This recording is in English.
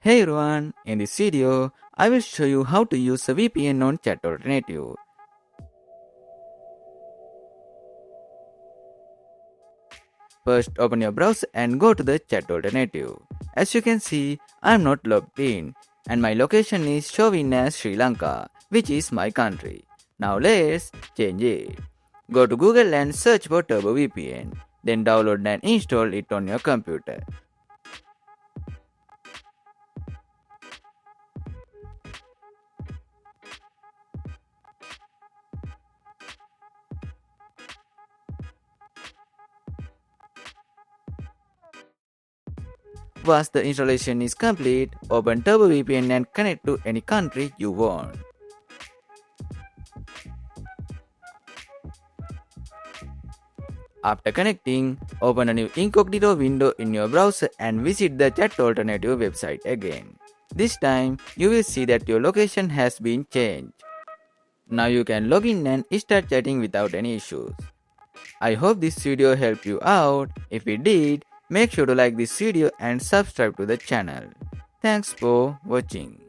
Hey everyone, in this video, I will show you how to use a VPN on chat alternative. First, open your browser and go to the chat alternative. As you can see, I am not logged in and my location is showing as Sri Lanka, which is my country. Now let's change it. Go to Google and search for Turbo VPN. Then download and install it on your computer. Once the installation is complete, open Turbo VPN and connect to any country you want. After connecting, open a new incognito window in your browser and visit the chat alternative website again. This time, you will see that your location has been changed. Now you can log in and start chatting without any issues. I hope this video helped you out. If it did, make sure to like this video and subscribe to the channel. Thanks for watching.